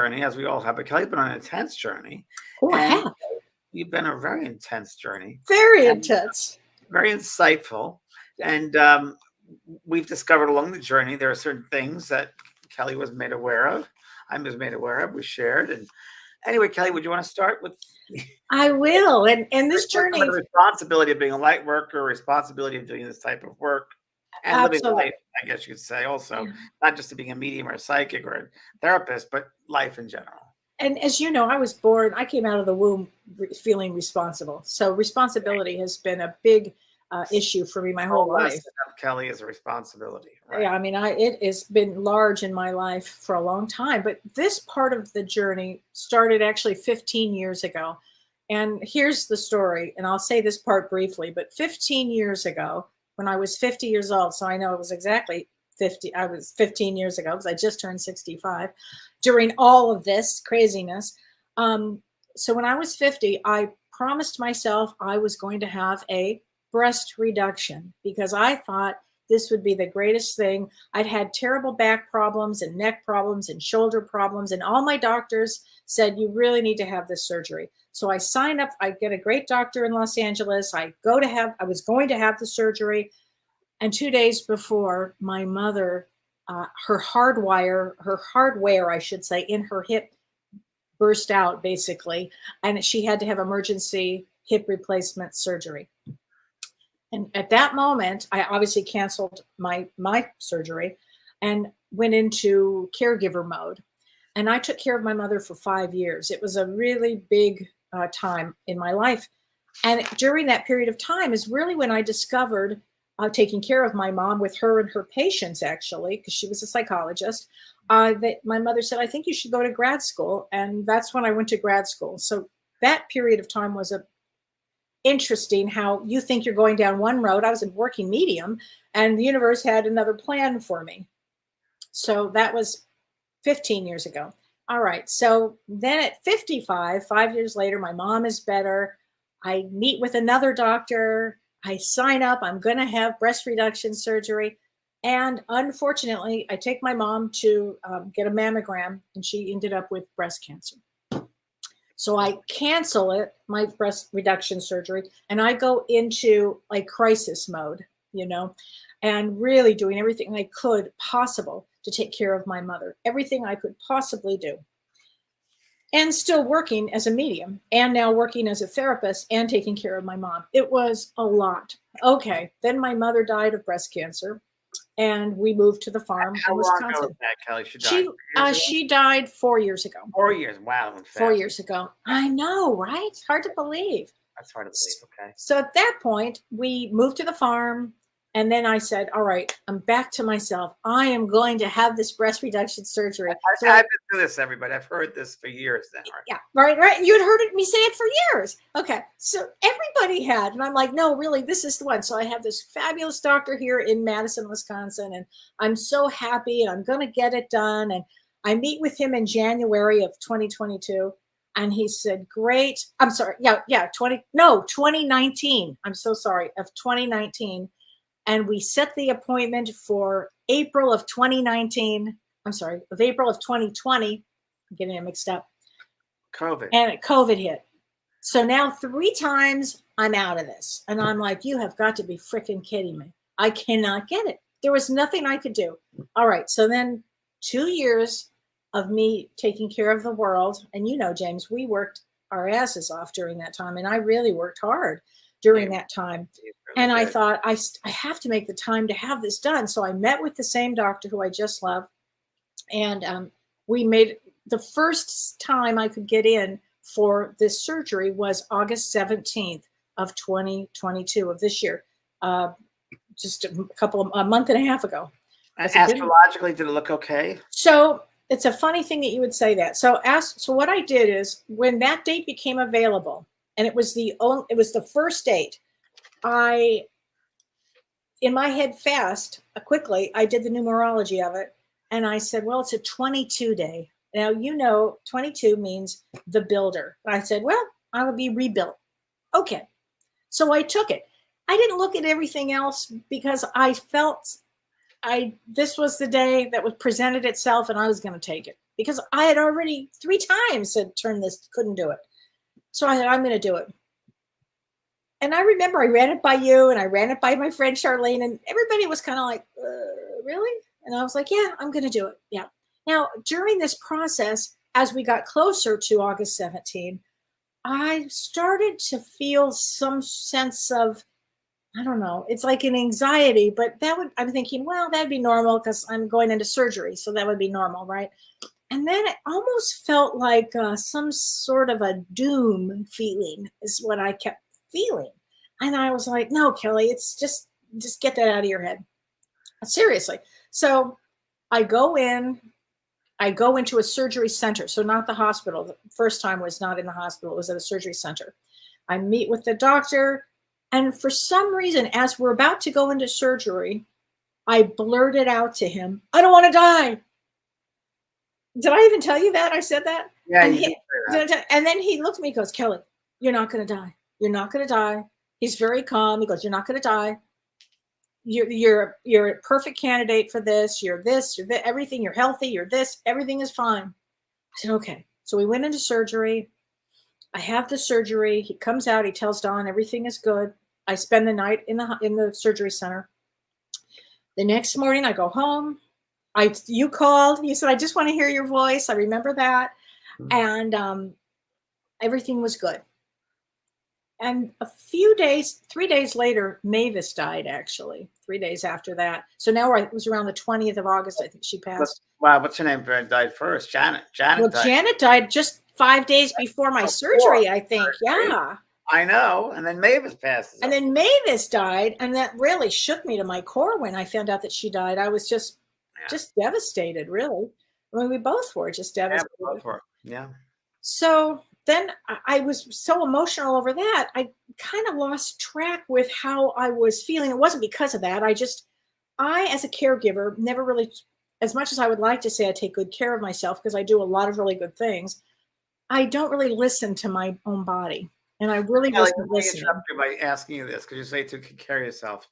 journey, as we all have, but Kelly's been on an intense journey. Oh, I And have. you've been a very intense journey, Very and intense. very insightful. And we've discovered along the journey there are certain things that Kellee was made aware of. I was made aware of. We shared. And anyway, Kellee, would you want to start with I will. And this journey, the responsibility of being a light worker, responsibility of doing this type of work, and living absolutely. life, I guess you could say, also, not just to being a medium or a psychic or a therapist, but life in general. And as you know, I came out of the womb feeling responsible. So responsibility has been a big issue for me my whole life. Kellee is a responsibility. Right? Yeah, I mean, it has been large in my life for a long time. But this part of the journey started actually 15 years ago. And here's the story. And I'll say this part briefly. But 15 years ago, when I was 50 years old, so I know it was exactly 50. I was 15 years ago because I just turned 65 during all of this craziness. So when I was 50, I promised myself I was going to have a breast reduction because I thought this would be the greatest thing. I'd had terrible back problems and neck problems and shoulder problems, and all my doctors said, you really need to have this surgery. So I signed up. I get a great doctor in Los Angeles. I was going to have the surgery. And 2 days before, my mother, her hardware, I should say, in her hip burst out basically. And she had to have emergency hip replacement surgery. And at that moment, I obviously canceled my surgery and went into caregiver mode. And I took care of my mother for 5 years. It was a really big time in my life. And during that period of time is really when I discovered taking care of my mom with her and her patients, actually, because she was a psychologist, that my mother said, I think you should go to grad school. And that's when I went to grad school. So that period of time was interesting how you think you're going down one road. I was a working medium and the universe had another plan for me. So that was 15 years ago. All right. So then at 55, 5 years later, my mom is better. I meet with another doctor. I sign up. I'm going to have breast reduction surgery. And unfortunately, I take my mom to get a mammogram and she ended up with breast cancer. So I cancel my breast reduction surgery, and I go into like crisis mode, and really doing everything I could possible to take care of my mother, everything I could possibly do. And still working as a medium and now working as a therapist and taking care of my mom. It was a lot. Okay. Then my mother died of breast cancer and we moved to the farm in Wisconsin. How long ago was that, Kellee? She died 4 years ago. 4 years. Wow. 4 years ago. I know, right? It's hard to believe. That's hard to believe. Okay. So at that point, we moved to the farm. And then I said, all right, I'm back to myself. I am going to have this breast reduction surgery. So I've been through this, everybody. I've heard this for years now. Right? Yeah, right. You'd heard me say it for years. Okay. So everybody had. And I'm like, no, really, this is the one. So I have this fabulous doctor here in Madison, Wisconsin. And I'm so happy and I'm going to get it done. And I meet with him in January of 2022. And he said, great. I'm sorry. 2019. I'm so sorry. Of 2019. And we set the appointment for April of 2019. I'm sorry, of April of 2020. I'm getting it mixed up. COVID. And COVID hit. So now 3 times I'm out of this. And I'm like, you have got to be freaking kidding me. I cannot get it. There was nothing I could do. All right. So then 2 years of me taking care of the world. And James, we worked our asses off during that time. And I really worked hard during that time. And I thought, I have to make the time to have this done. So I met with the same doctor who I just love. And we made the first time I could get in for this surgery was August 17th of 2022 of this year, just a month and a half ago. Astrologically, did it look okay? So it's a funny thing that you would say that. So what I did is when that date became available, and it was the first date, in my head quickly, I did the numerology of it. And I said, well, it's a 22 day. Now, 22 means the builder. I said, well, I will be rebuilt. Okay. So I took it. I didn't look at everything else because I felt this was the day that was presented itself and I was going to take it because I had already 3 times said, turn this, couldn't do it. So I said, I'm going to do it. And I remember I ran it by you and I ran it by my friend Charlene, and everybody was kind of like, really? And I was like, yeah, I'm going to do it. Yeah. Now, during this process, as we got closer to August 17, I started to feel some sense of, I don't know, it's like an anxiety, but I'm thinking, well, that'd be normal because I'm going into surgery. So that would be normal, right? And then it almost felt like some sort of a doom feeling is what I kept feeling. And I was like, no, Kellee, it's just get that out of your head. Seriously. So I go into a surgery center. So not the hospital. The first time was not in the hospital. It was at a surgery center. I meet with the doctor. And for some reason, as we're about to go into surgery, I blurted out to him, I don't want to die. Did I even tell you that? I said that? Yeah, and then he looked at me and goes, Kellee, you're not going to die. You're not going to die. He's very calm. He goes, you're not going to die. You're a perfect candidate for this. You're this, everything. You're healthy. You're this. Everything is fine. I said, okay. So we went into surgery. I have the surgery. He comes out. He tells Dawn everything is good. I spend the night in the surgery center. The next morning, I go home. You called. You said, I just want to hear your voice. I remember that. And everything was good. And 3 days later, Mavis died, actually, 3 days after that. So now it was around the 20th of August, I think she passed. Wow, what's her name died first? Janet. Janet died just 5 days before my surgery, I think. Yeah. I know. And then Mavis passes. And then Mavis died. And that really shook me to my core when I found out that she died. I was just devastated, really. I mean, we both were just devastated. Yeah, we both were. Yeah. So then I was so emotional over that. I kind of lost track with how I was feeling. It wasn't because of that. I, as a caregiver, never really, as much as I would like to say I take good care of myself, because I do a lot of really good things, I don't really listen to my own body. And I really wasn't listening. Let me interrupt you by asking you this, because you say to take care of yourself.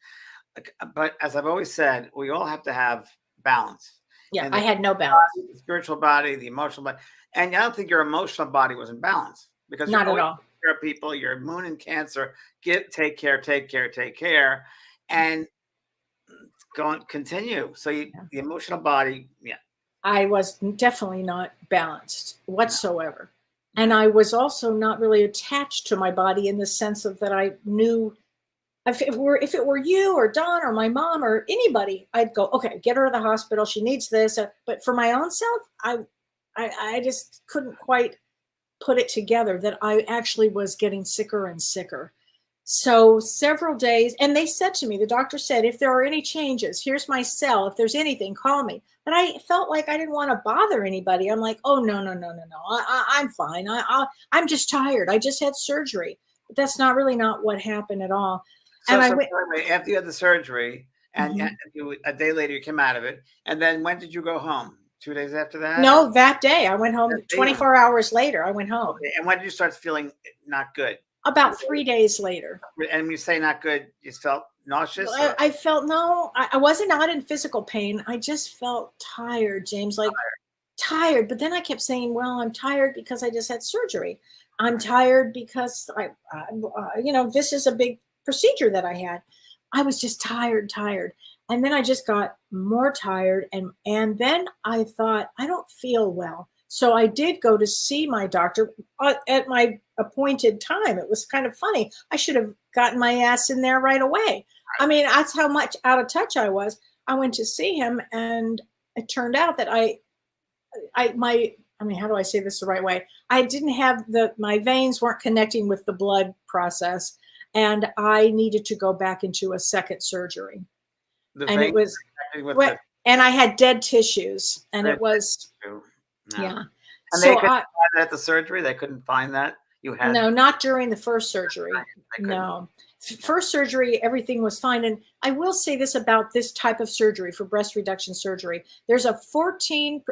But as I've always said, we all have to have balance. Yeah, I had no balance. The spiritual body, the emotional body. And I don't think your emotional body was in balance, because not at all. Care of people, your moon in Cancer, take care, and continue. So the emotional body, I was definitely not balanced whatsoever. And I was also not really attached to my body in the sense of that I knew if it were you or Dawn or my mom or anybody, I'd go, okay, get her to the hospital. She needs this. But for my own self, I just couldn't quite put it together that I actually was getting sicker and sicker. So several days, and they said to me, the doctor said, if there are any changes, here's my cell. If there's anything, call me. But I felt like I didn't want to bother anybody. I'm like, oh, no. I'm fine. I'm just tired. I just had surgery. But that's really not what happened at all. So, after you had the surgery, and a day later you came out of it, and then when did you go home? 2 days after that? No, that day. I went home. 24 hours later, I went home. Okay. And when did you start feeling not good? About 3 days later. And when you say not good, you felt nauseous? I felt, no, I wasn't not in physical pain. I just felt tired, James, like tired. But then I kept saying, well, I'm tired because I just had surgery. I'm tired because this is a big procedure that I had. I was just tired. And then I just got more tired. And then I thought, I don't feel well. So I did go to see my doctor at my appointed time. It was kind of funny. I should have gotten my ass in there right away. I mean, that's how much out of touch I was. I went to see him, and it turned out that how do I say this the right way? I didn't have my veins weren't connecting with the blood process, and I needed to go back into a second surgery. And it was, and I had dead tissues, and it was, yeah. And they couldn't find that at the surgery? They couldn't find that? No, not during the first surgery. No. First surgery, everything was fine. And I will say this about this type of surgery, for breast reduction surgery. There's a 14%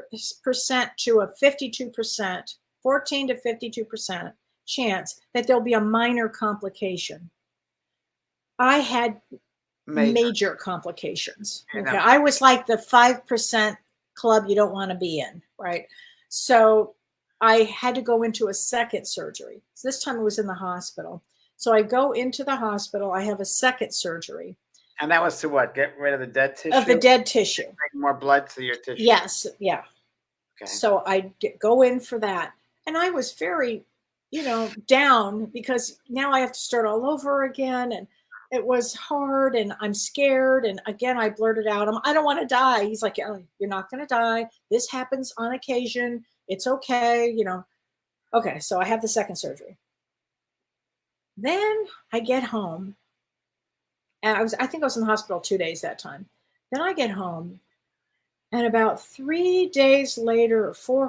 to a 52%, 14 to 52% chance that there'll be a minor complication. I had major complications. Okay. I was like the 5% club you don't want to be in, right? So I had to go into a second surgery. So this time it was in the hospital. So I go into the hospital. I have a second surgery And that was to what? Get rid of the dead tissue? of the dead tissue. Bring more blood to your tissue? Yes. Yeah. Okay. So I go in for that. And I was very, down because now I have to start all over again. And it was hard and I'm scared. And again, I blurted out, I don't want to die. He's like, oh, you're not going to die. This happens on occasion. It's okay. Okay. So I have the second surgery. Then I get home and I think I was in the hospital 2 days that time. Then I get home and about 3 days later, 3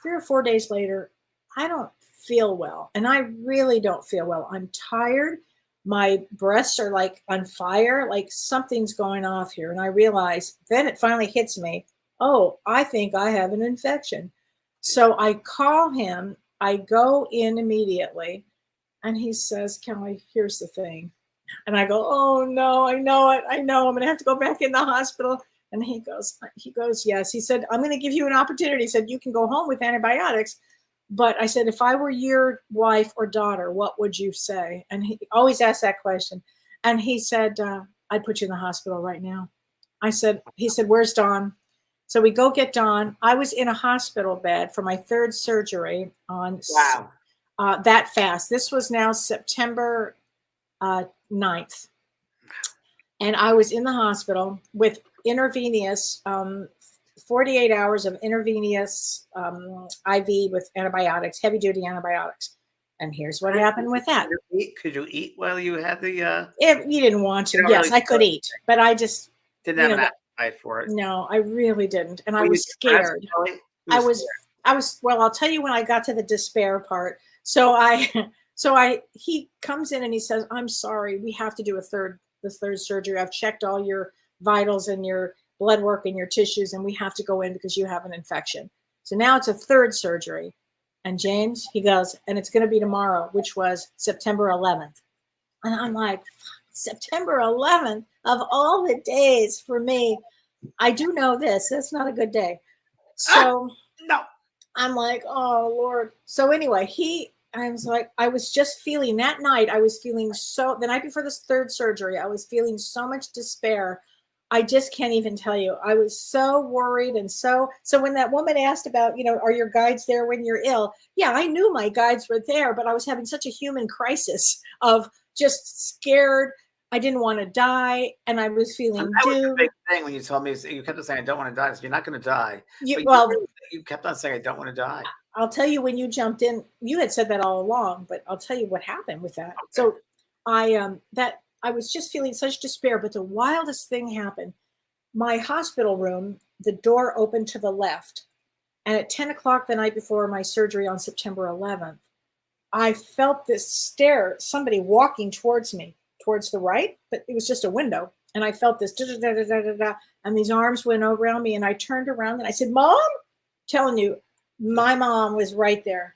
or 4 days later, I don't feel well. And I really don't feel well. I'm tired. My breasts are like on fire, like something's going off here. And I realize then it finally hits me. Oh, I think I have an infection. So I call him. I go in immediately. And he says, Kellee, here's the thing. And I go, oh no, I know it. I know I'm going to have to go back in the hospital. And he goes, yes. He said, I'm going to give you an opportunity. He said, you can go home with antibiotics. But I said, if I were your wife or daughter, what would you say? And he always asked that question. And he said, I'd put you in the hospital right now. He said, where's Dawn? So we go get Dawn. I was in a hospital bed for my third surgery on that fast. This was now September 9th. And I was in the hospital with intravenous, 48 hours of intravenous IV with antibiotics, heavy duty antibiotics. And here's what happened with that. Could you eat while you had the? If you didn't want to, yes, really I could eat, but I just didn't have an appetite for it. No, I really didn't, and I was scared. I was. Well, I'll tell you when I got to the despair part. So he comes in and he says, I'm sorry, we have to do the third surgery. I've checked all your vitals and your blood work and your tissues, and we have to go in because you have an infection. So now it's a third surgery. And James, he goes, and it's going to be tomorrow, which was September 11th. And I'm like, September 11th of all the days for me. I do know this. That's not a good day. So no. I'm like, oh Lord. So anyway, I was just feeling that night. I was feeling the night before this third surgery, I was feeling so much despair. I just can't even tell you. I was so worried. And so when that woman asked about, are your guides there when you're ill? Yeah, I knew my guides were there, but I was having such a human crisis of just scared. I didn't want to die. And I was feeling doomed. That was the big thing when you told me, you kept on saying, I don't want to die. So you're not going to die. You kept on saying, I don't want to die. I'll tell you when you jumped in, you had said that all along, but I'll tell you what happened with that. Okay. So I was just feeling such despair, but the wildest thing happened. My hospital room, the door opened to the left. And at 10 o'clock the night before my surgery on September 11th, I felt this stare, somebody walking towards me, towards the right, but it was just a window. And I felt this, and these arms went around me, and I turned around and I said, Mom? I'm telling you, my mom was right there.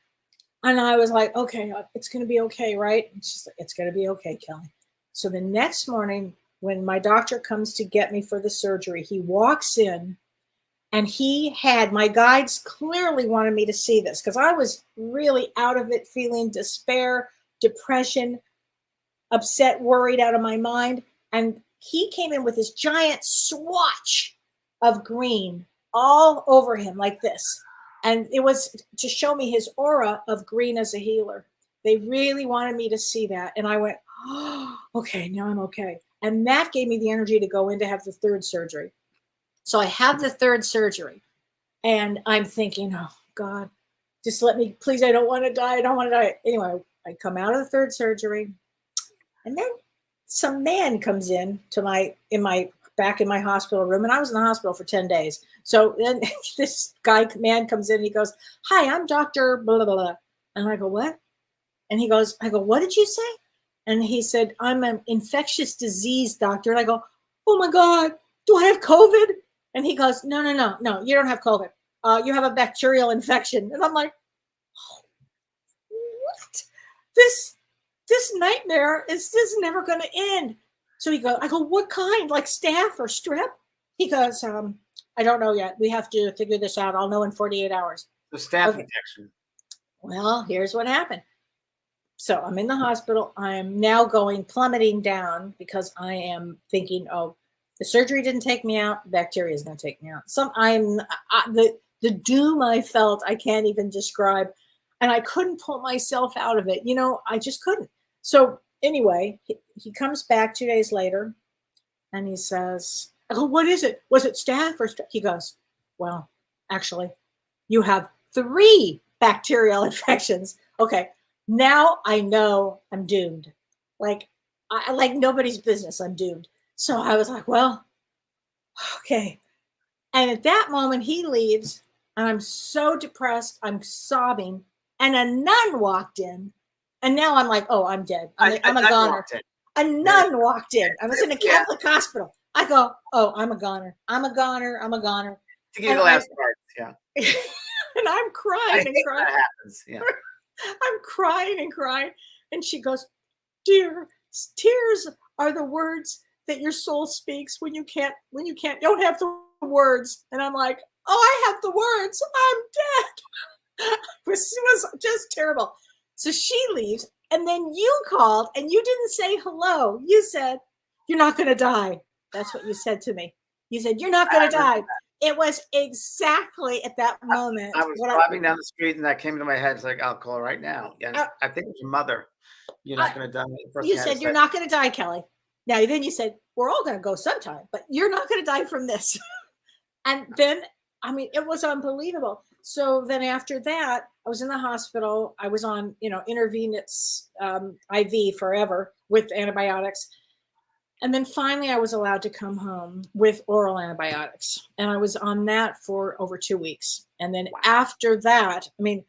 And I was like, okay, it's going to be okay, right? And she's like, it's going to be okay, Kellee. So the next morning, when my doctor comes to get me for the surgery, he walks in and my guides clearly wanted me to see this because I was really out of it, feeling despair, depression, upset, worried out of my mind. And he came in with this giant swatch of green all over him like this. And it was to show me his aura of green as a healer. They really wanted me to see that. And I went, oh, okay, now I'm okay. And that gave me the energy to go in to have the third surgery. So I have the third surgery and I'm thinking, oh God, just let me, please, I don't want to die. I don't want to die. Anyway, I come out of the third surgery and then some man comes in back in my hospital room. And I was in the hospital for 10 days. So then this man comes in and he goes, hi, I'm Dr. blah, blah, blah. And I go, what? And I go, what did you say? And he said, I'm an infectious disease doctor. And I go, oh my God, do I have COVID? And he goes, no, you don't have COVID. You have a bacterial infection. And I'm like, oh, what? This nightmare is never going to end. So I go, what kind? Like staph or strep? He goes, I don't know yet. We have to figure this out. I'll know in 48 hours. The staph Okay. infection. Well, here's what happened. So I'm in the hospital. I am now going plummeting down because I am thinking, oh, the surgery didn't take me out. Bacteria is going to take me out. The doom I felt, I can't even describe. And I couldn't pull myself out of it. I just couldn't. So anyway, he comes back 2 days later and he says, I go, what is it? Was it staph or staph? He goes, well, actually, you have 3 bacterial infections. Okay. Now I know I'm doomed. Like nobody's business. I'm doomed. So I was like, well, okay. And at that moment he leaves and I'm so depressed. I'm sobbing. And a nun walked in. And now I'm like, oh, I'm dead. I'm a goner. A nun walked in. I was in a Catholic hospital. I go, oh, I'm a goner. I'm a goner. I'm a goner. To give you the last part, yeah. And I'm crying and crying. That happens, yeah. I'm crying and crying. And she goes, dear, tears are the words that your soul speaks when you don't have the words. And I'm like, oh, I have the words. I'm dead. It was just terrible. So she leaves. And then you called and you didn't say hello. You said, you're not going to die. That's what you said to me. You said, you're not going to die. It was exactly at that moment. I was driving down the street and that came into my head. It's like, I'll call her right now. And I think it was your mother. You're not going to die. You said, you're not going to die, Kelly. Now, then you said, we're all going to go sometime, but you're not going to die from this. And then, I mean, it was unbelievable. So then after that, I was in the hospital. I was on, intravenous IV forever with antibiotics. And then finally I was allowed to come home with oral antibiotics. And I was on that for over 2 weeks. And then after that, I mean,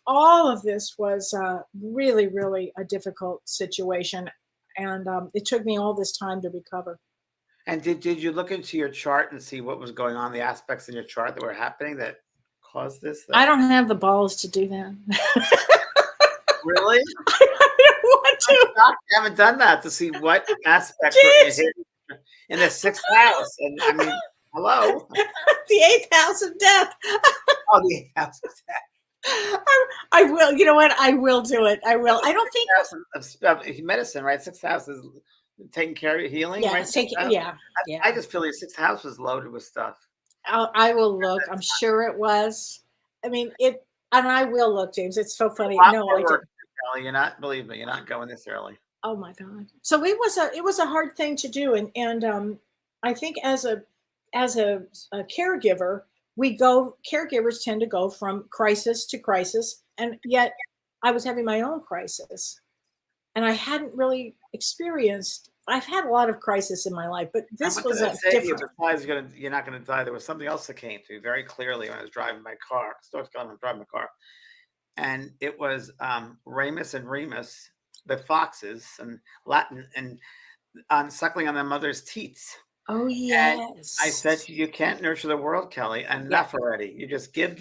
all of this was really, really a difficult situation. And it took me all this time to recover. And did you look into your chart and see what was going on, the aspects in your chart that were happening that caused this? I don't have the balls to do that. Really? I don't want to. I haven't done that to see what aspects were in the 6th house. And I mean, hello. The 8th house of death. Oh, the 8th house of death. I will. You know what? I will do it. I will. I don't think of medicine, right? 6th house is taking care of your healing, yeah, right? Yeah. I just feel your 6th house was loaded with stuff. I will look. I'm sure it was. I mean, and I will look, James. It's so funny. No, I didn't. Believe me, you're not going this early. Oh my God. So it was a hard thing to do. And I think as a caregiver, caregivers tend to go from crisis to crisis. And yet I was having my own crisis and I hadn't really experienced, I've had a lot of crisis in my life, but this was a different. Besides you're not going to die. There was something else that came to me very clearly when I was driving my car. And it was Ramus and Remus, the foxes, and Latin, and suckling on their mother's teats. Oh, yes. And I said to you, you can't nurture the world, Kelly. Enough already. You just give,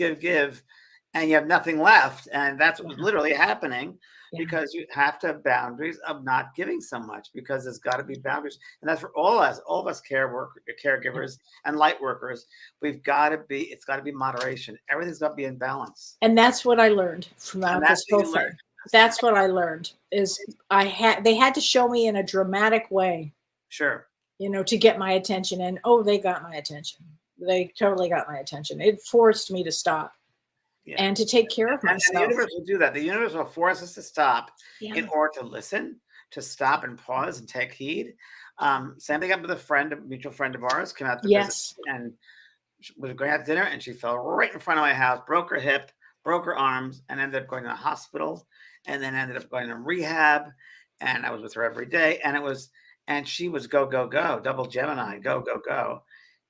and you have nothing left. And that's what's literally happening because you have to have boundaries of not giving so much because there's got to be boundaries. And that's for all of us caregivers and light workers. It's got to be moderation. Everything's got to be in balance. And that's what I learned from this whole thing. That's what I learned is they had to show me in a dramatic way. Sure. To get my attention. And they got my attention. They totally got my attention. It forced me to stop and to take care of myself. And the universe will do that. The universe will force us to stop in order to listen, to stop and pause and take heed. Same thing happened with a mutual friend of ours, came out to visit and was going out to dinner and she fell right in front of my house, broke her hip, broke her arms, and ended up going to the hospital and then ended up going to rehab. And I was with her every day. And she was go, go, go, double Gemini, go, go, go.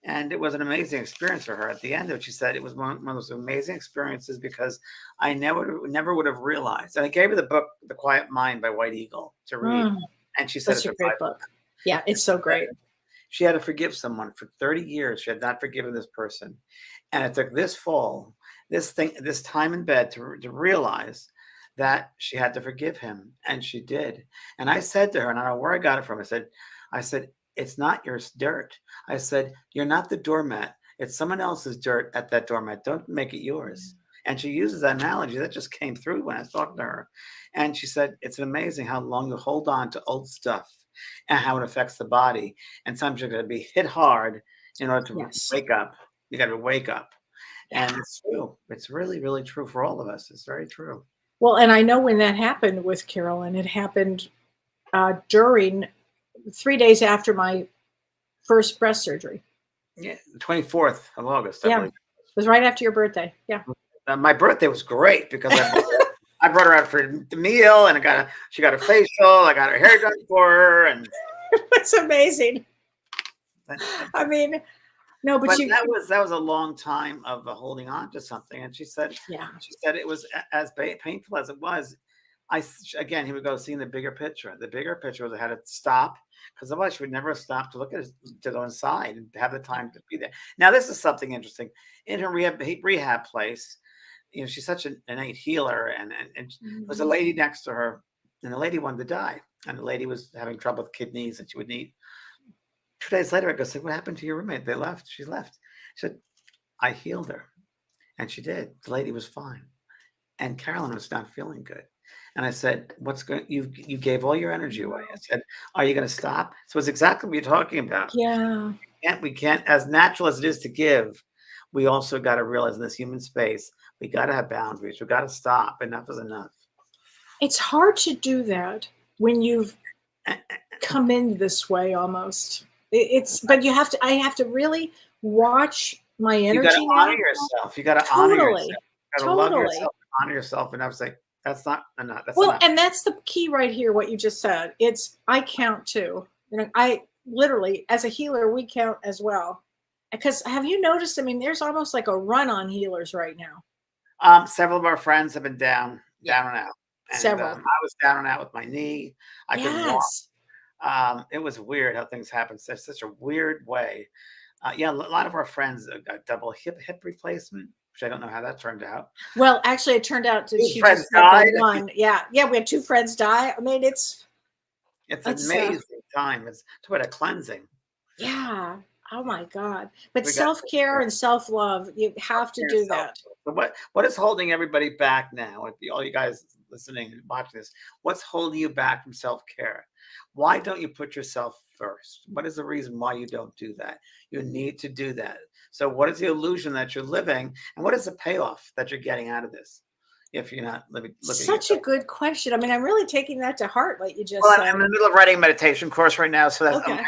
And it was an amazing experience for her. At the end of it, she said it was one of those amazing experiences because I never would have realized. And I gave her the book, The Quiet Mind by White Eagle to read. And she said, it's a great book. Yeah, it's so great. She had to forgive someone for 30 years. She had not forgiven this person. And it took this time in bed to realize that she had to forgive him. And she did. And I said to her, and I don't know where I got it from. I said, it's not your dirt. I said, you're not the doormat. It's someone else's dirt at that doormat. Don't make it yours. And she uses that analogy that just came through when I was talking to her. And she said, it's amazing how long you hold on to old stuff and how it affects the body. And sometimes you're going to be hit hard in order to Yes. wake up. You got to wake up. Yeah. And it's true. It's really, really true for all of us. It's very true. Well, and I know when that happened with Carolyn, it happened during 3 days after my first breast surgery. Yeah, the 24th of August, I Yeah. believe. It was right after your birthday. Yeah. My birthday was great because I brought her out for the meal, and she got a facial. I got her hair done for her, and It's amazing. I mean, no, but that was a long time of holding on to something. And she said it was as painful as it was. Again, here we go, seeing the bigger picture. The bigger picture was I had to stop, because otherwise she would never stop to look at it, to go inside and have the time to be there. Now, this is something interesting. In her rehab place, she's such an innate healer, and there was a lady next to her, and the lady wanted to die, and the lady was having trouble with kidneys, and she would need. 2 days later, I go, what happened to your roommate? They left. She left. She said, I healed her, and she did. The lady was fine, and Carolyn was not feeling good. And I said, what's going? You gave all your energy away. I said, are you going to stop? So it's exactly what you're talking about. Yeah. We can't, as natural as it is to give, we also got to realize in this human space, we got to have boundaries. We got to stop. Enough is enough. It's hard to do that when you've come in this way almost. But I have to really watch my energy. You got to honor yourself. You got to honor yourself. You got to love yourself, honor yourself, and I would say, that's not enough. That's enough. And that's the key right here, what you just said. It's, I count too. I literally, as a healer, we count as well. Because have you noticed, there's almost like a run on healers right now. Several of our friends have been down and out. And, several. I was down and out with my knee. I couldn't walk. It was weird how things happened. Such a weird way. A lot of our friends got double hip replacement, which I don't know how that turned out. Well, actually, it turned out that she just died. One. Yeah, we had 2 friends die. It's amazing time. It's about a cleansing. Yeah. Oh my God. But self-care and self-love, you have to do that. But what is holding everybody back now? All you guys listening and watching this, what's holding you back from self-care? Why don't you put yourself first? What is the reason why you don't do that? You need to do that. So what is the illusion that you're living, and what is the payoff that you're getting out of this? If you're not living. Such a good question. I'm really taking that to heart, like you just said. I'm in the middle of writing a meditation course right now, so that's okay.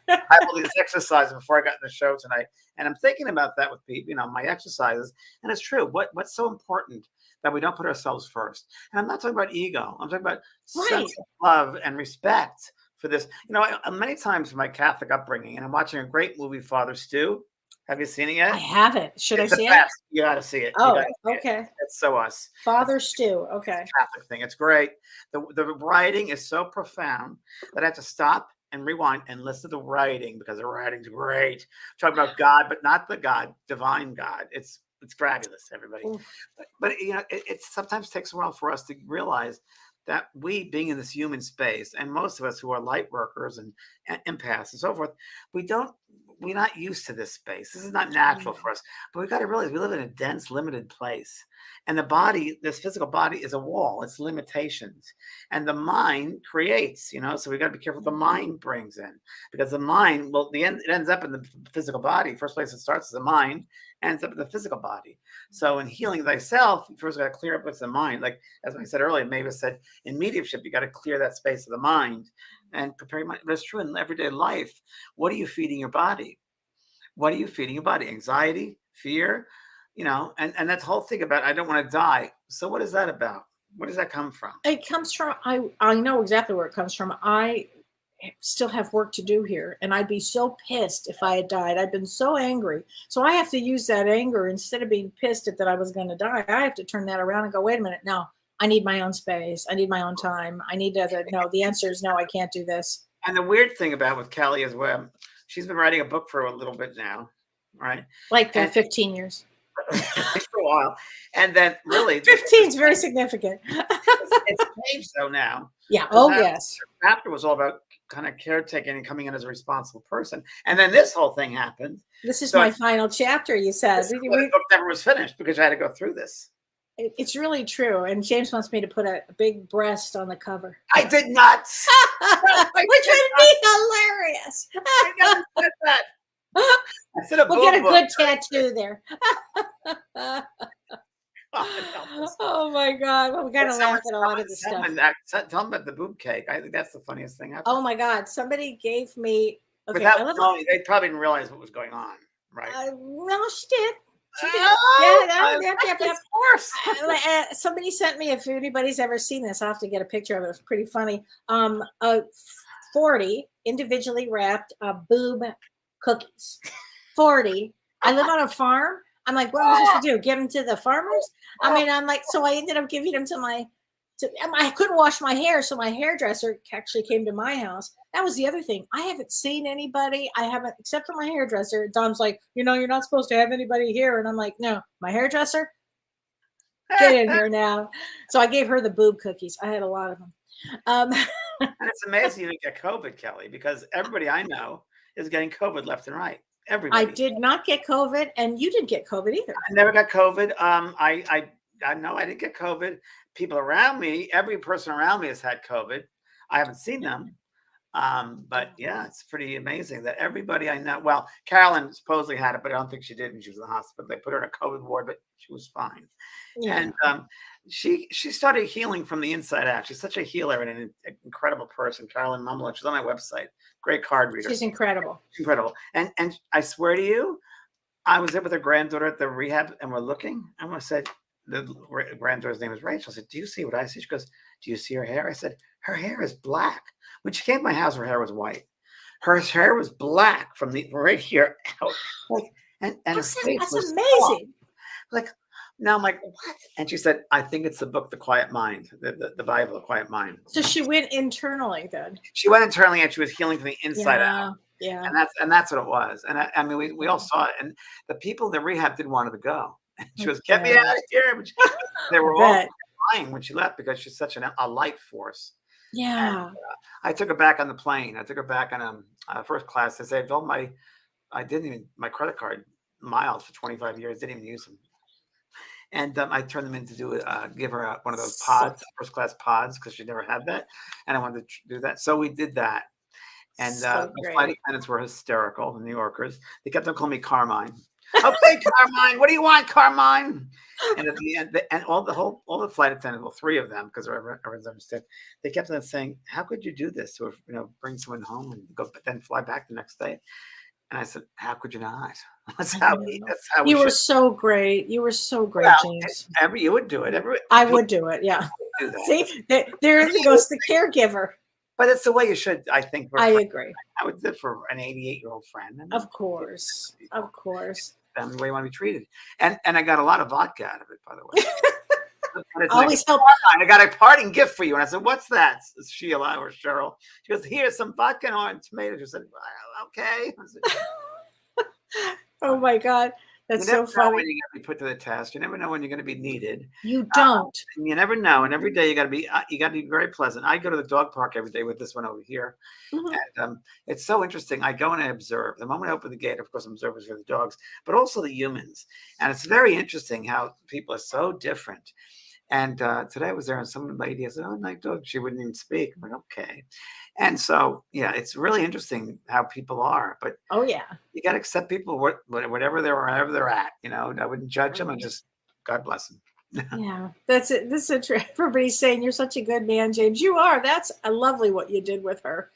I have all these exercises before I got in the show tonight, and I'm thinking about that with people, my exercises. And it's true. What's so important that we don't put ourselves first? And I'm not talking about ego. I'm talking about sense of love and respect for this. Many times in my Catholic upbringing, and I'm watching a great movie, Father Stu. Have you seen it yet? I haven't. Should I see it? You got to see it. Oh, okay. It's so us. Father Stu. Okay. It's a Catholic thing. It's great. The writing is so profound that I have to stop and rewind and listen to the writing, because the writing's great. Talk about God, but not the God, divine God. It's fabulous, everybody. But it sometimes takes a while for us to realize that we, being in this human space, and most of us who are light workers and empaths and so forth, we're not used to this space. This is not natural for us. But we got to realize we live in a dense, limited place. And the body, this physical body, is a wall. It's limitations. And the mind creates, so we got to be careful what the mind brings in. Because the mind, it ends up in the physical body. First place it starts is the mind, ends up in the physical body. So in healing thyself, you first got to clear up what's the mind. Like, as I said earlier, Mavis said, in mediumship, you got to clear that space of the mind and prepare your mind. But it's true in everyday life. What are you feeding your body? What are you feeding your body? Anxiety, fear, and that whole thing about, I don't want to die. So what is that about? Where does that come from? It comes from, I know exactly where it comes from. I still have work to do here, and I'd be so pissed if I had died. I've been so angry. So I have to use that anger, instead of being pissed at that I was going to die. I have to turn that around and go, wait a minute. No, I need my own space. I need my own time. I need to, no, the answer is no, I can't do this. And the weird thing about with Kellee as well, she's been writing a book for a little bit now, right? Like 15 years. for a while. And then really 15 is very significant. it's changed though now. Yeah. 'Cause Oh, now yes. after was all about kind of caretaking and coming in as a responsible person. And then this whole thing happened. This is So my final chapter, you said. this is why the book never was finished because I had to go through this. It's really true. And James wants me to put a big breast on the cover. I did not. Which would be hilarious. I never said that. I said a We'll get a book. good tattoo there. Oh, Oh my God. Well, we got to laugh at a lot of the stuff. Tell them about the boob cake. I think that's the funniest thing ever. Oh my God. Somebody gave me. Okay, Without telling you, they probably didn't realize what was going on, right? No, she did. She did. Oh, Yep. of course. Somebody sent me, if anybody's ever seen this, I'll have to get a picture of it. It's pretty funny. 40 individually wrapped boob cookies. 40. I live on a farm. I'm like, what am I supposed to do? Give them to the farmers? I mean, I'm like, so I ended up giving them to I couldn't wash my hair, so my hairdresser actually came to my house. That was the other thing. I haven't seen anybody. I haven't, except for my hairdresser. Dom's like, you're not supposed to have anybody here. And I'm like, no, my hairdresser, get in here now. So I gave her the boob cookies. I had a lot of them. And it's amazing you didn't get COVID, Kelly, because everybody I know is getting COVID left and right. Everybody. I did not get COVID, and you didn't get COVID either. I never got COVID. I know I didn't get COVID. People around me, every person around me has had COVID. I haven't seen them. But yeah, it's pretty amazing that everybody I know, well, Carolyn supposedly had it, but I don't think she did when she was in the hospital. They put her in a COVID ward, but she was fine. Yeah. And she started healing from the inside out. She's such a healer and an incredible person. Carolyn Mumler, she's on my website. Great card reader. She's incredible. Incredible. And I swear to you, I was there with her granddaughter at the rehab, and we're looking, and I said, the granddaughter's name is Rachel. I said, do you see what I see? She goes, do you see her hair? I said, her hair is black. When she came to my house, her hair was white. Her hair was black from the right here out. And her face was amazing. Like, now I'm like, what? And she said, I think it's the book, The Quiet Mind, the Bible, The Quiet Mind. So she went internally then. She went internally and she was healing from the inside out. Yeah. And that's what it was. And I mean, we all saw it. And the people in the rehab didn't want her to go. She was, get me out of here. But they were all crying when she left because she's such a light force. Yeah. And, I took her back on the plane. I took her back on first class. I saved all my credit card miles for 25 years. Didn't even use them. And I turned them in to give her one of those pods, first class pods, because she never had that. And I wanted to do that. So we did that. And the flight attendants were hysterical, the New Yorkers. They kept on calling me Carmine. Okay, Carmine, what do you want, Carmine? And at the end, and all the flight attendants, well, 3 of them, because everyone's understood, they kept on saying, "How could you do this? To bring someone home and go, but then fly back the next day?" And I said, "How could you not?" That's how you were so great. You were so great, James. You would do it. I would do it. Yeah. See, there goes the caregiver. But it's the way you should, I think. I agree. I would do it for an 88-year-old friend. Of course. Of course. That's the way you want to be treated. And I got a lot of vodka out of it, by the way. Always help. I got a parting gift for you. And I said, what's that? It's Sheila or Cheryl. She goes, here's some vodka and tomatoes. I said, well, okay. Oh, my God. That's so funny. You never know when you're going to be put to the test. You never know when you're going to be needed. You don't. You never know. And every day you got to be very pleasant. I go to the dog park every day with this one over here. Mm-hmm. And it's so interesting. I go and I observe. The moment I open the gate, of course, I'm observing for the dogs, but also the humans. And it's very interesting how people are so different. And today I was there and some lady, I said, oh, my dog, she wouldn't even speak. I'm like, okay. And so, yeah, it's really interesting how people are. But oh, yeah, you got to accept people whatever wherever they're at. I wouldn't judge them and just God bless them. Yeah, that's it. This is everybody's saying you're such a good man, James. You are. That's lovely what you did with her.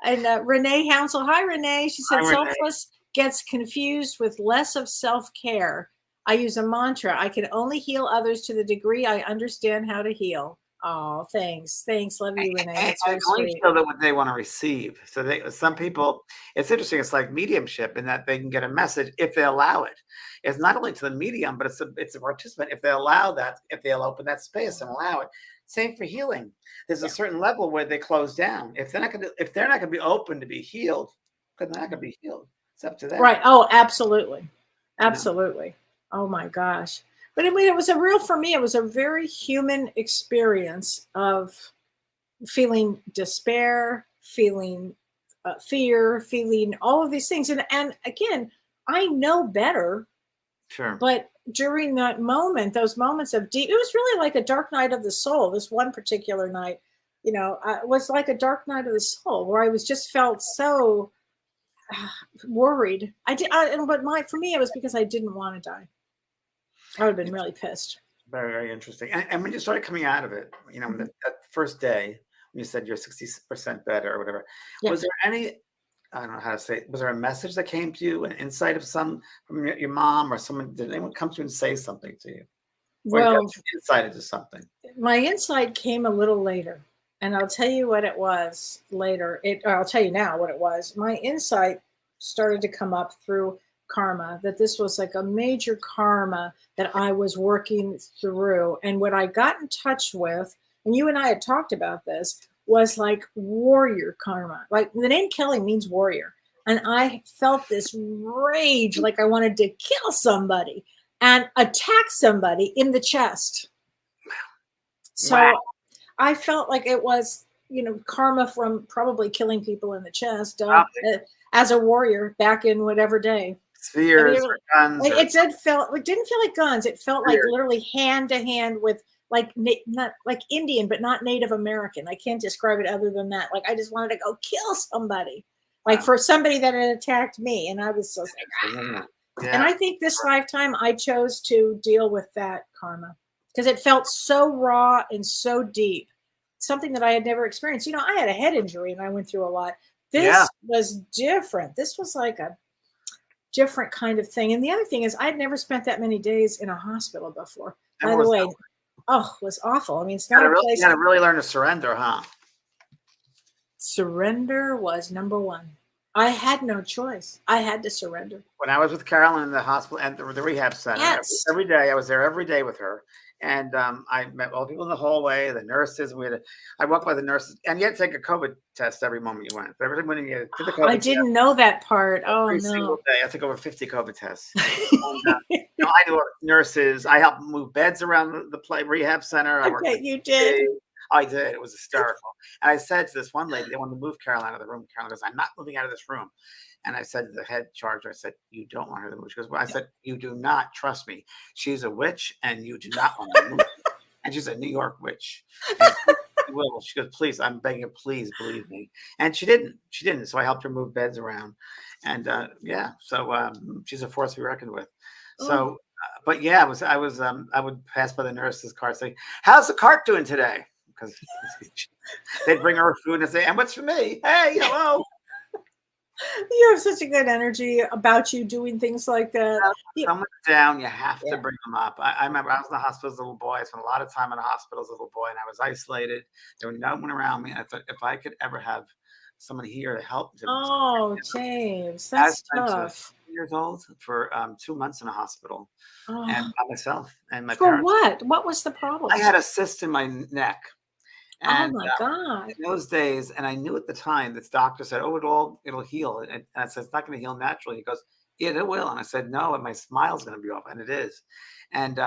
And Renee Hounsel. Hi, Renee. She said selfless gets confused with less of self-care. I use a mantra. I can only heal others to the degree I understand how to heal. Oh, thanks. Love you, Renee. That's very only feel that what they want to receive. So some people, it's interesting. It's like mediumship in that they can get a message if they allow it. It's not only to the medium, but it's a participant. If they allow that, if they'll open that space and allow it. Same for healing. There's a certain level where they close down. If they're not going to be open to be healed, then they're not going to be healed. It's up to them. Right. Oh, absolutely. Absolutely. Oh my gosh. But I mean, it was a real, for me, it was a very human experience of feeling despair, feeling fear, feeling all of these things. And again, I know better, Sure. but during that moment, those moments of deep, it was really like a dark night of the soul. This one particular night, was like a dark night of the soul where I was just felt so worried. But for me, it was because I didn't want to die. I would have been really pissed. Very, very interesting. And when you started coming out of it, Mhm. that first day when you said you're 60% better or whatever, Yeah. was there any, I don't know how to say it, was there a message that came to you, an insight of some from your mom or someone? Did anyone come to you and say something to you? Or you got Well, insight into something? my insight came a little later, and I'll tell you what it was later. I'll tell you now what it was. My insight started to come up through karma, that this was like a major karma that I was working through. And what I got in touch with, and you and I had talked about this, was like warrior karma. Like the name Kellee means warrior. And I felt this rage, like I wanted to kill somebody and attack somebody in the chest. Wow. So I felt like it was, karma from probably killing people in the chest, as a warrior back in whatever day. I mean, Spheres or guns or it didn't feel like guns. It felt like spears. literally hand to hand with like not like Indian, but not Native American. I can't describe it other than that. Like I just wanted to go kill somebody, like Wow. for somebody that had attacked me, and I was just like, ah. And Yeah. I think this lifetime I chose to deal with that karma because it felt so raw and so deep, something that I had never experienced. I had a head injury and I went through a lot. Yeah. This was different. This was like a different kind of thing. And the other thing is, I'd never spent that many days in a hospital before. And By what the was way, that? oh, it was awful. I mean, it's not a You place. gotta really learn to surrender, huh? Surrender was number one. I had no choice. I had to surrender. When I was with Carolyn in the hospital and the rehab center, Yes. every day I was there every day with her, and I met all the people in the hallway, the nurses. I walked by the nurses, and you had to take a COVID test every moment you went. Every morning you did the I COVID test didn't know that part. Oh, every single no. day. I took over 50 COVID tests. And, I knew nurses. I helped move beds around the rehab center. I I worked with bet you did. I did. It was hysterical. And I said to this one lady, they wanted to move Caroline out of the room. Caroline goes, I'm not moving out of this room. And I said to the head charger, I said, you don't want her to move. She goes, well, I said, you do not trust me. She's a witch and you do not want her to move. And she's a New York witch. And she will. She goes, please, I'm begging you, please believe me. And she didn't. She didn't. So I helped her move beds around. And yeah, so she's a force to be reckoned with. Oh, So, but yeah, I would pass by the nurse's cart saying, how's the cart doing today? Because they'd bring her food and say, and what's for me? Hey, hello. you have such a good energy about you doing things like that. Yeah. Someone's down, you have to Yeah. bring them up. I remember I was in the hospital as a little boy. I spent a lot of time in the hospital as a little boy, and I was isolated. There was no one around me. And I thought if I could ever have someone here to help to Oh, James, I that's spent tough. years old for 2 months in a hospital and Oh, by myself and my for parents. what? What was the I problem? had a cyst in my neck. Oh And my in God. those days, and I knew at the time, this doctor said, "Oh, it'll heal." And I said, "It's not going to heal naturally." He goes, "Yeah, it will." And I said, "No, and my smile's going to be off," and it is. And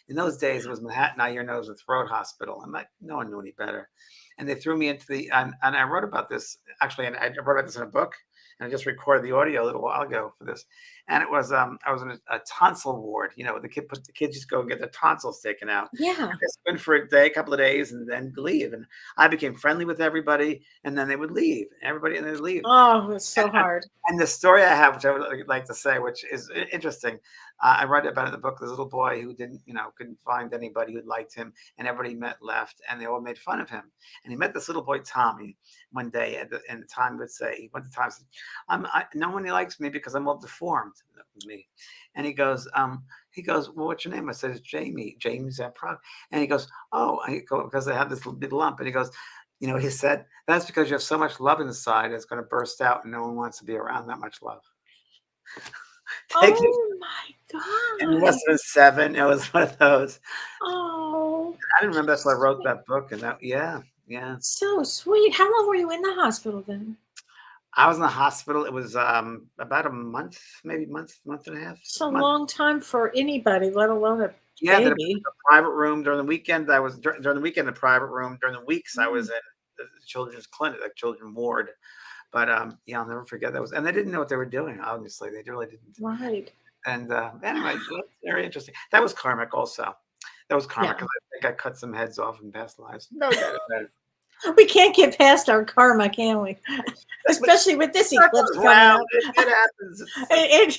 in those days, it was Manhattan Eye, Ear, Nose, and Throat Hospital, and no one knew any better. And they threw me into and I wrote about this actually, and I wrote about this in a book, and I just recorded the audio a little while ago for this. And it was I was in a tonsil ward. The kids just go and get their tonsils taken out. Yeah. Just went for a day, a couple of days, and then leave. And I became friendly with everybody, and then they would leave. Everybody, and they'd leave. Oh, it's so And, hard. and the story I have, which I would like to say, which is interesting, I write about it in the book. This little boy who couldn't find anybody who liked him, and everybody he met left, and they all made fun of him. And he met this little boy Tommy one day, and Tommy would say, he went to Tommy and said, no one likes me because I'm all deformed. That was me. And he goes, well, what's your name? I said, it's Jamie. James Prague. And he goes, oh, because I have this big lump. And he goes, he said, that's because you have so much love inside, it's going to burst out, and no one wants to be around that much love. Take it. Oh my And he must God. have been 7. It was one of those. Oh, I didn't remember that's why I wrote that book. And yeah. so sweet. How long were you in the hospital then? I was in the hospital. It was about a month, maybe month and a half, It's a month. long time for anybody, let alone a Yeah, did a baby. private room during the weekend. I was during the weekend, a private room. During the weeks, I was Mm, in the children's clinic, like children's ward. But yeah, I'll never forget that was, and they didn't know what they were doing. Obviously, they really didn't. right. And anyway, that's very interesting. That was karmic, also. That was karmic Yeah. because I think I cut some heads off in past lives. No doubt about it. We can't get past our karma, can we? But Especially with this life eclipse goes coming round. up. It happens. It,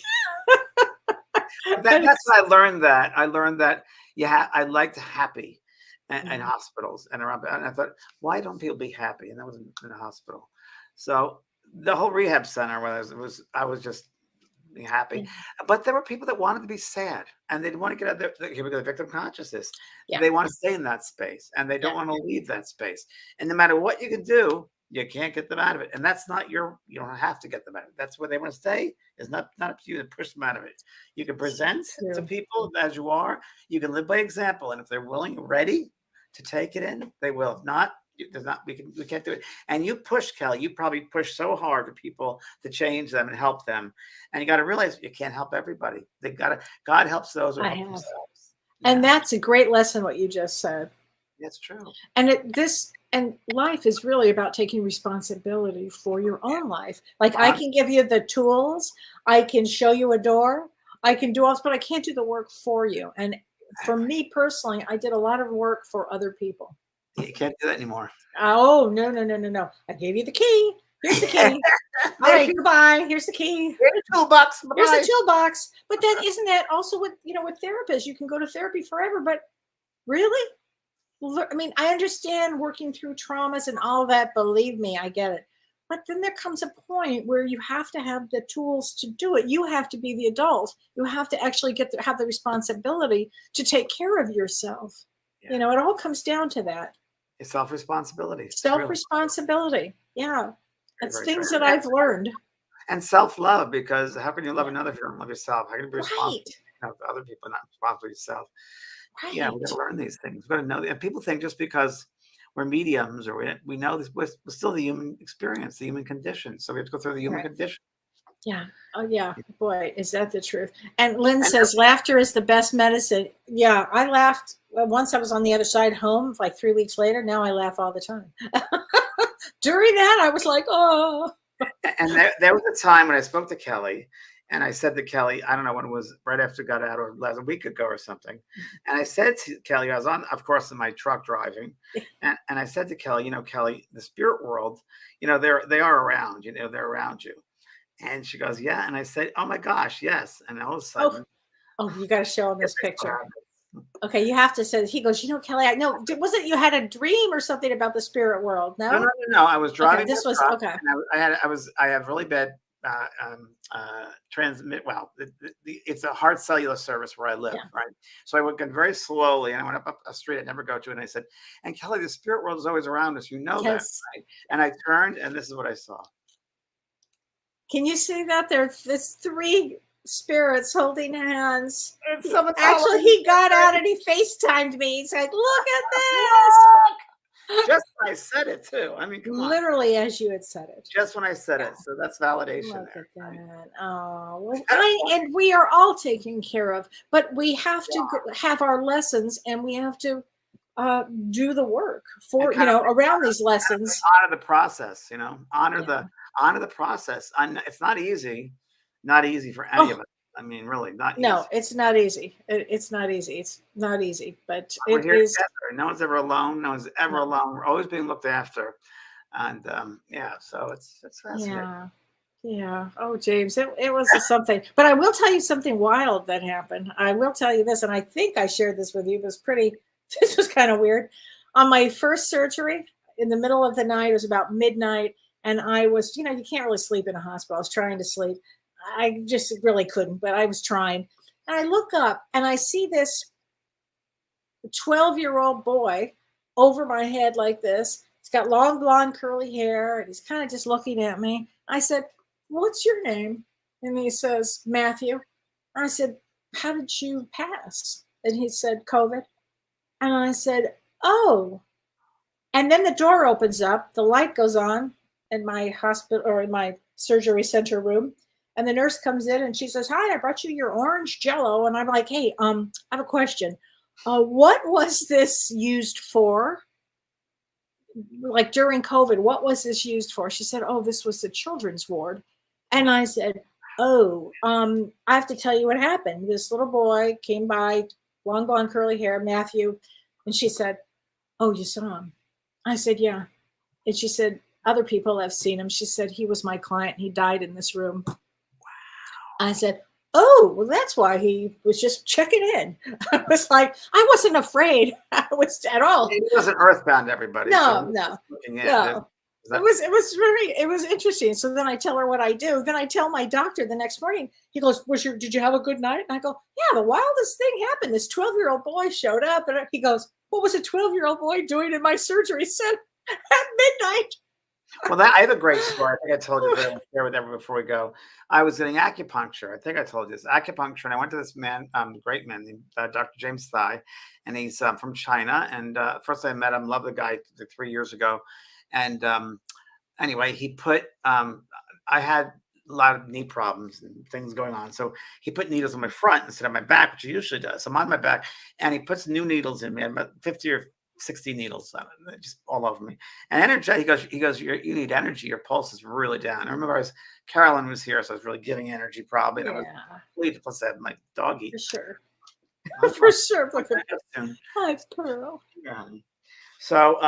That's why I learned that. I learned that I liked happy in yeah. hospitals and around. And I thought, why don't people be happy? And that was in a hospital. So the whole rehab center, where I was just happy. Yeah. But there were people that wanted to be sad, and they didn't want to get out there. Here we go, the victim consciousness. Yeah. They want to stay in that space, and they don't Yeah. want to leave that space. And no matter what you can do, you can't get them out of it. And that's not you don't have to get them out of it. That's where they want to stay. It's not up to you to push them out of it. You can present to True. people as you are. You can live by example, and if they're willing and ready to take it in, they will. If not, there's not we can't do it. And you push, Kelly. You probably push so hard for people to change them and help them. And you got to realize you can't help everybody. They got to. God helps those who I help have. themselves. And Yeah, that's a great lesson, what you just said. that's true. And life is really about taking responsibility for your own life. Like I Um, can give you the tools, I can show you a door, I can do all this, but I can't do the work for you. And for exactly. me personally, I did a lot of work for other people. You can't do that anymore. Oh, no, no, no, no, no. I gave you the key. Here's the key. All There's right, your goodbye. Here's the key. toolbox. Bye Here's the bye. toolbox. But then isn't that also with, with therapists? You can go to therapy forever, but really? I mean, I understand working through traumas and all that. Believe me, I get it. But then there comes a point where you have to have the tools to do it. You have to be the adult. You have to actually have the responsibility to take care of yourself. Yeah, It all comes down to that it's self responsibility. It's self really responsibility. Yeah, very, that's very true. things that I've learned. And self love, because how can you love Yeah, another if you don't love yourself? How can you be right, responsible for other people, not responsible for yourself? Yeah, we got right. to learn these things. We got to know. And people think just because we're mediums or we know this, we're still the human experience, the human condition. So we have to go through the human Right. condition. Yeah. Oh, yeah. Boy, is that the truth. And Lynn And says laughter is the best medicine. Yeah, I laughed once I was on the other side home, like 3 weeks later. Now I laugh all the time. During that, I was like, oh. and there was a time when I spoke to Kelly, and I said to Kelly, I don't know when it was, right after I got out or last a week ago or something. And I said to Kelly, I was on, of course, in my truck driving, and I said to Kelly, Kelly, the spirit world, they are around, they're around you. And she goes, yeah. And I said, oh my gosh, yes. And all of a Oh, sudden, oh, you got to show him this what picture. happened? Okay, you have to say, he goes, Kelly, I know, wasn't you had a dream or something about the spirit world? No, no, No? no, no. I was Okay, driving my this was, truck, okay. and I have really bad transmit. Well, it's a hard cellular service where I live, Yeah. right? So I went very slowly, and I went up a street I never go to, and I said, "And Kelly, the spirit world is always around us. You know that, Yes. right?" And I turned, and this is what I saw. Can you see that? There's three spirits holding hands. It's someone Actually, following he me. got out and he FaceTimed me. He's like, look at this. Just when I said it too. I mean, come on. Literally as you had said it. Just when I said Yeah. it. So that's validation Look there. at Right? that. Oh, and we are all taken care of, but we have to have our lessons and we have to do the work for, around these lessons. Honor the process, honor Yeah. the process. It's not easy for any of us. I mean, really not No, easy. it's not easy. It's not easy. It's not easy, but We're it here is. together. No one's ever alone. No one's ever No. alone. We're always being looked after. And yeah, so it's fascinating. Yeah. Yeah. Oh, James, it was something. But I will tell you something wild that happened. I will tell you this, and I think I shared this with you. It was this was kind of weird. On my first surgery, in the middle of the night, it was about midnight, and I was, you can't really sleep in a hospital. I was trying to sleep. I just really couldn't, but I was trying. And I look up and I see this 12-year-old boy over my head like this. He's got long blonde curly hair and he's kind of just looking at me. I said, what's your name? And he says, Matthew. I said, how did you pass? And he said, COVID. And I said, oh. And then the door opens up, the light goes on, in my hospital or in my surgery center room. And the nurse comes in and she says, "Hi, I brought you your orange Jello." And I'm like, "Hey, I have a question. What was this used for? Like during COVID, what was this used for?" She said, "Oh, this was the children's ward." And I said, "Oh, I have to tell you what happened. This little boy came by, long blonde curly hair, Matthew." And she said, "Oh, you saw him?" I said, "Yeah." And she said, "Other people have seen him." She said, "He was my client. He died in this room." I said, "Oh, well, that's why he was just checking in." I was like, I wasn't afraid. I was at all. He wasn't earthbound, everybody. No, so no, looking in. no. Is that- It was interesting. So then I tell her what I do. Then I tell my doctor the next morning. He goes, "Did you have a good night?" And I go, "Yeah, the wildest thing happened. This 12-year-old boy showed up." And he goes, "What was a 12-year-old boy doing in my surgery center at midnight?" Well, I have a great story. I think I told you, but I'll share with everyone before we go. I was getting acupuncture. I think I told you this acupuncture, and I went to this man, great man, named Dr. James Thai, and he's from China. And first I met him, loved the guy 3 years ago, and anyway, he put. I had a lot of knee problems and things going on, so he put needles on my front instead of my back, which he usually does. So I'm on my back, and he puts new needles in me. I had about 50 or 60 needles just all over me. And energy, he goes, you need energy. Your pulse is really down. I remember Carolyn was here, so I was really giving energy probably. And I was bleeding, plus I had my doggy. For sure. For sure. Hi, Pearl. Yeah. So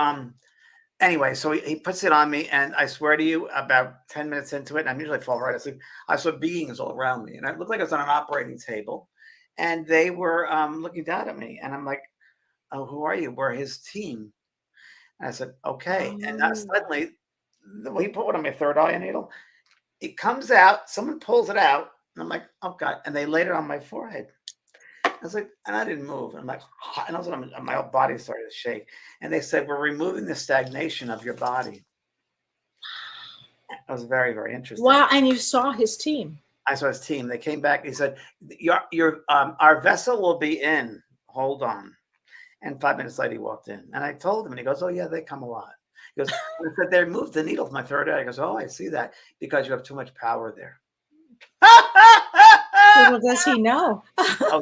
anyway, so he puts it on me, and I swear to you, about 10 minutes into it, and I'm usually fall right asleep, I saw beings all around me. And it looked like I was on an operating table, and they were looking down at me. And I'm like, "Oh, who are you?" "We're his team." And I said, "Okay." And suddenly, he put one on my third eye needle. It comes out. Someone pulls it out, and I'm like, "Oh God!" And they laid it on my forehead. I was like, and I didn't move. I'm like, and all of a sudden, my whole body started to shake. And they said, "We're removing the stagnation of your body." That was very, very interesting. Wow! And you saw his team. I saw his team. They came back. He said, our vessel will be in. Hold on." And 5 minutes later, he walked in, and I told him, and he goes, "Oh yeah, they come a lot." He goes, "They moved the needle to my third eye." He goes, "Oh, I see that, because you have too much power there." Little does he know. Oh,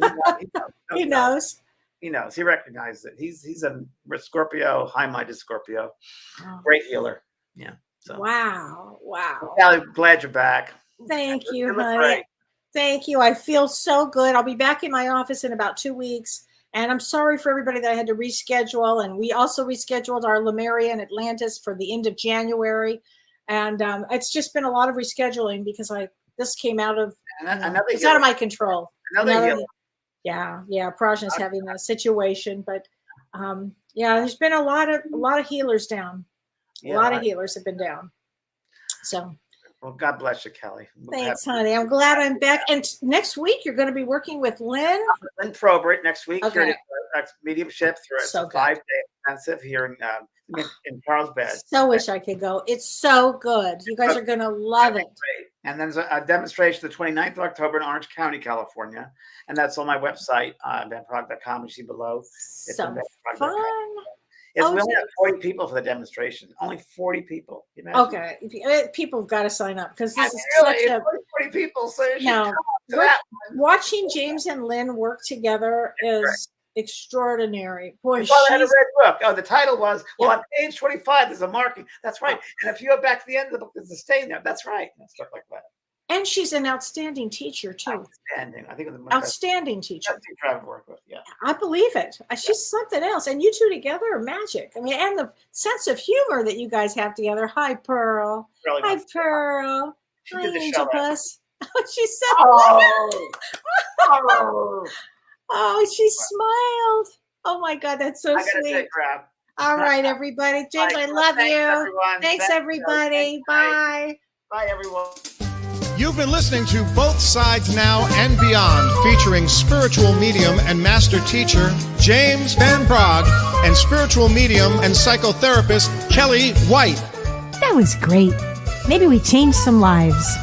He knows. He knows. He recognized it. He's a Scorpio, high-minded Scorpio, great healer. Yeah. So Wow. I'm glad you're back. Thank you, honey. Thank you. I feel so good. I'll be back in my office in about 2 weeks. And I'm sorry for everybody that I had to reschedule. And we also rescheduled our Lemuria and Atlantis for the end of January. And it's just been a lot of rescheduling because this came out of, it's out of my control. Yeah. Prajna's having a situation, but there's been a lot of healers down. A lot of healers have been down. So. Well, God bless you, Kellee. Thanks, honey. I'm glad I'm back. And next week, you're going to be working with Lynn. Lynn Probert next week. Okay. Here at mediumship through a 5-day intensive here in Carlsbad. So wish I could go. It's so good. You guys are going to love it. And then there's a demonstration the 29th of October in Orange County, California. And that's on my website, benprog.com. You see below. It's so fun. We only have 40 people for the demonstration. Only 40 people. Okay. People have got to sign up because this is really, such a 40 people. So watching James and Lynn work together is extraordinary. Boy, I had a red book. Oh, the title was, on page 25, there's a marking. That's right. And if you go back to the end of the book, there's a stain there. That's right. And stuff like that. And she's an outstanding teacher, too. Outstanding. I think outstanding teacher. Best teacher I've worked with, yeah. I believe it. She's something else. And you two together are magic. I mean, and the sense of humor that you guys have together. Hi, Pearl. Really Hi, Pearl. Hi, Angel Puss. Oh, she's so Oh, she smiled. Oh, my God. That's so sweet. All right, everybody. James, I love you. Everyone. Thanks, everybody. Bye. Bye, everyone. You've been listening to Both Sides Now and Beyond, featuring spiritual medium and master teacher James Van Praagh and spiritual medium and psychotherapist Kellee White. That was great. Maybe we changed some lives.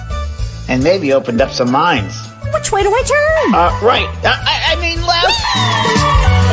And maybe opened up some minds. Which way do I turn? Right. I mean left.